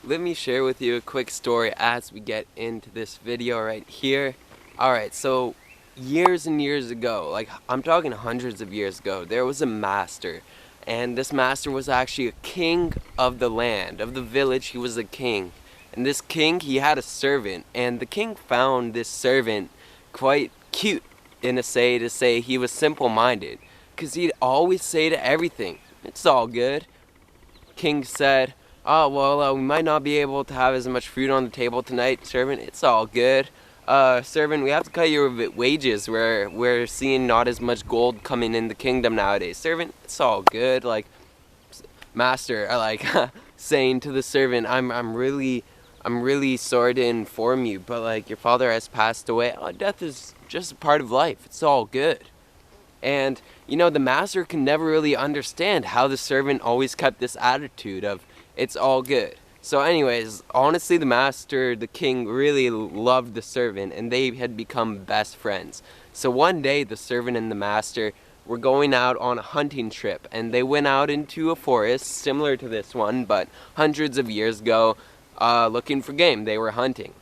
let me share with you a quick story as we get into this video right here. Alright, so years and years ago, like I'm talking hundreds of years ago, there was a master. And this master was actually a king of the land, of the village. He was a king. And this king, he had a servant. And the king found this servant quite cute, to say he was simple-minded. Because he'd always say to everything, "It's all good." King said, "Oh, well, we might not be able to have as much food on the table tonight, servant. It's all good. Servant, we have to cut your wages. We're seeing not as much gold coming in the kingdom nowadays. Servant, it's all good." Like, master, saying to the servant, I'm really sorry to inform you, but like your father has passed away. Oh, death is just a part of life. It's all good." And, the master can never really understand how the servant always kept this attitude of, it's all good. So anyways, honestly, the king, really loved the servant, and they had become best friends. So one day, the servant and the master were going out on a hunting trip, and they went out into a forest, similar to this one, but hundreds of years ago, looking for game. They were hunting.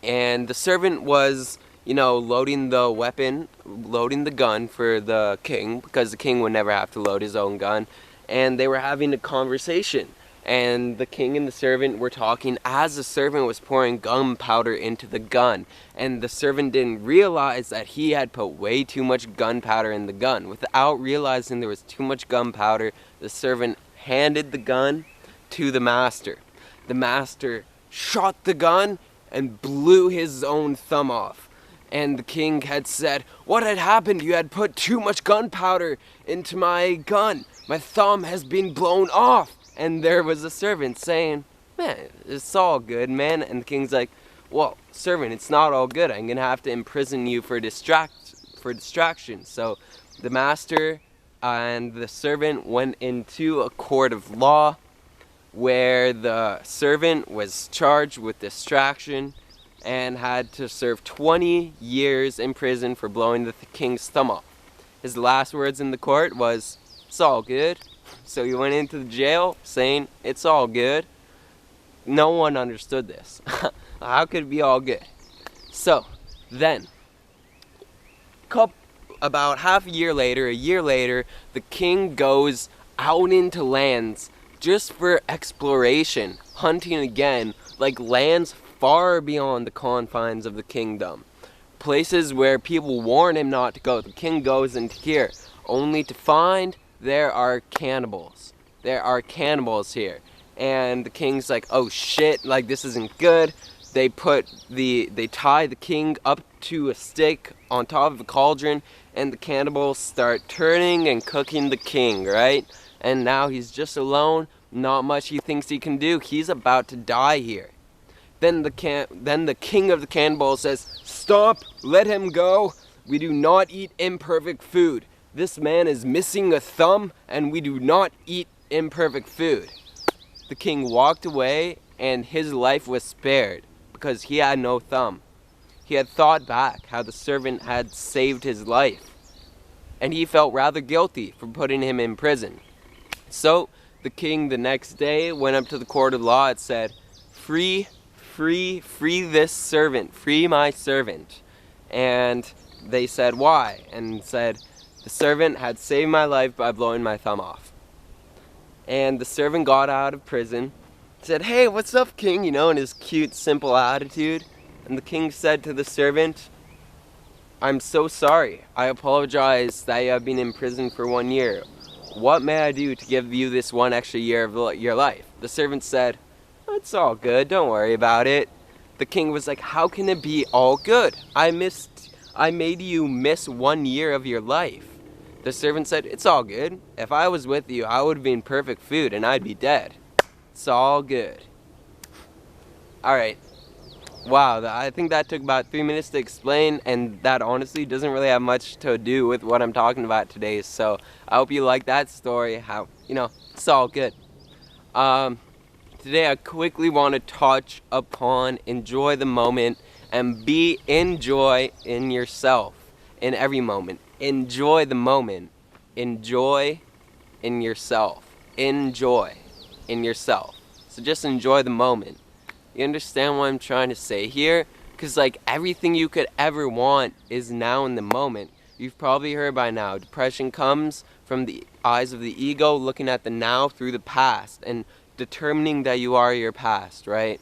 And the servant was loading the gun for the king, because the king would never have to load his own gun. And they were having a conversation. And the king and the servant were talking as the servant was pouring gunpowder into the gun. And the servant didn't realize that he had put way too much gunpowder in the gun. Without realizing there was too much gunpowder, the servant handed the gun to the master. The master shot the gun and blew his own thumb off. And the king had said, "What had happened? You had put too much gunpowder into my gun. My thumb has been blown off." And there was a servant saying, "Man, it's all good, man." And the king's like, "Well, servant, it's not all good. I'm going to have to imprison you for distraction." So the master and the servant went into a court of law where the servant was charged with distraction and had to serve 20 years in prison for blowing the king's thumb off. His last words in the court was, "It's all good." So he went into the jail saying, "It's all good." No one understood this. How could it be all good? So then, about half a year later, the king goes out into lands just for exploration, hunting again, like lands far beyond the confines of the kingdom. Places where people warn him not to go. The king goes into here, only to find there are cannibals. There are cannibals here. And the king's like, "Oh shit, like this isn't good." They tie the king up to a stick on top of a cauldron, and the cannibals start turning and cooking the king, right? And now he's just alone, not much he thinks he can do. He's about to die here. Then the king of the cannibals says, "Stop, let him go. We do not eat imperfect food. This man is missing a thumb, and we do not eat imperfect food." The king walked away, and his life was spared because he had no thumb. He had thought back how the servant had saved his life, and he felt rather guilty for putting him in prison. So the king the next day went up to the court of law and said, free this servant, free my servant." And they said, "Why?" And said, "The servant had saved my life by blowing my thumb off." And the servant got out of prison, said, "Hey, what's up, king?" In his cute, simple attitude. And the king said to the servant, "I'm so sorry. I apologize that you have been in prison for 1 year. What may I do to give you this 1 extra year of your life?" The servant said, "It's all good. Don't worry about it." The king was like, "How can it be all good? I made you miss 1 year of your life." The servant said, "It's all good. If I was with you, I would have been perfect food and I'd be dead. It's all good." Alright. Wow, I think that took about 3 minutes to explain, and that honestly doesn't really have much to do with what I'm talking about today. So I hope you like that story, how, it's all good. Today I quickly want to touch upon enjoy the moment and enjoy in yourself in every moment. Enjoy the moment. Enjoy in yourself. Enjoy in yourself. So just enjoy the moment. You understand what I'm trying to say here? Because like everything you could ever want is now in the moment. You've probably heard by now, depression comes from the eyes of the ego looking at the now through the past and determining that you are your past, right?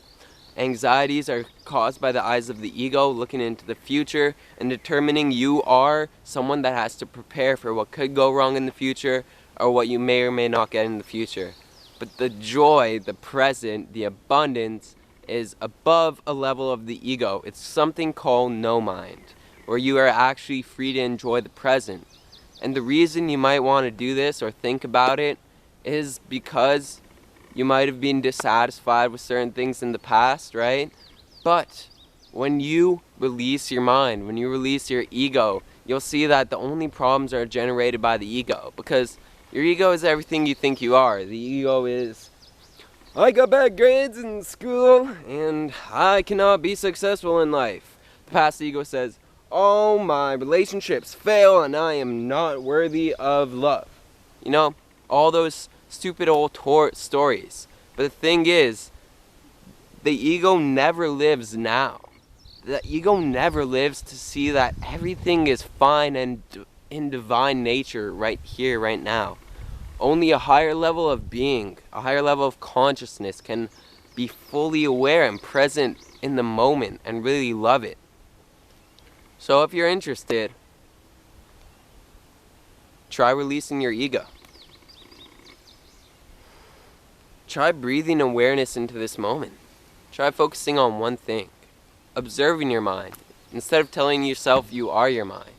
Anxieties are caused by the eyes of the ego looking into the future and determining you are someone that has to prepare for what could go wrong in the future or what you may or may not get in the future. But the joy, the present, the abundance is above a level of the ego. It's something called no mind, where you are actually free to enjoy the present. And the reason you might want to do this or think about it is because you might have been dissatisfied with certain things in the past, right? But when you release your mind, when you release your ego, you'll see that the only problems are generated by the ego, because your ego is everything you think you are. The ego is, I got bad grades in school and I cannot be successful in life. The past ego says, oh, my relationships fail and I am not worthy of love. You know, all those stupid old stories. But the thing is, the ego never lives now. The ego never lives to see that everything is fine and in divine nature right here, right now. Only a higher level of being, a higher level of consciousness can be fully aware and present in the moment and really love it. So if you're interested, try releasing your ego. Try breathing awareness into this moment. Try focusing on one thing. Observing your mind, instead of telling yourself you are your mind.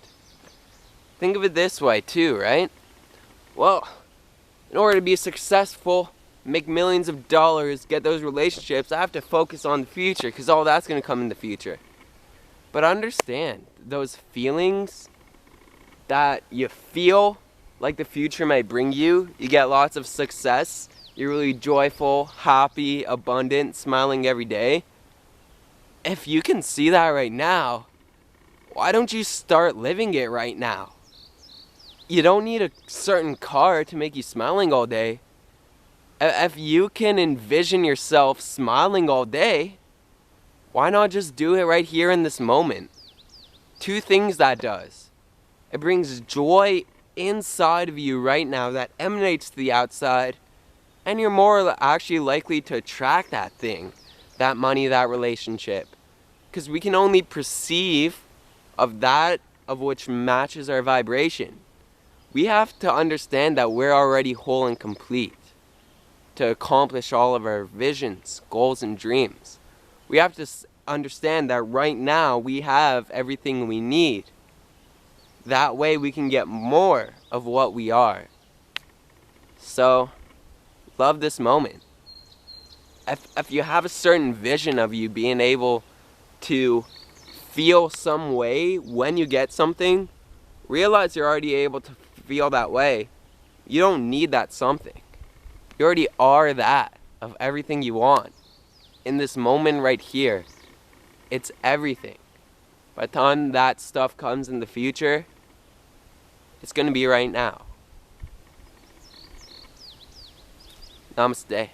Think of it this way too, right? Well, in order to be successful, make millions of dollars, get those relationships, I have to focus on the future, because all that's going to come in the future. But understand, those feelings that you feel like the future may bring you, you get lots of success, you're really joyful, happy, abundant, smiling every day. If you can see that right now, why don't you start living it right now? You don't need a certain car to make you smiling all day. If you can envision yourself smiling all day, why not just do it right here in this moment? Two things that does. It brings joy inside of you right now that emanates to the outside, and you're more actually likely to attract that thing, that money, that relationship. Because we can only perceive of that of which matches our vibration. We have to understand that we're already whole and complete to accomplish all of our visions, goals, and dreams. We have to understand that right now we have everything we need. That way we can get more of what we are. So, love this moment. If you have a certain vision of you being able to feel some way when you get something, realize you're already able to feel that way. You don't need that something. You already are that of everything you want. In this moment right here, it's everything. By the time that stuff comes in the future, it's going to be right now. Namaste.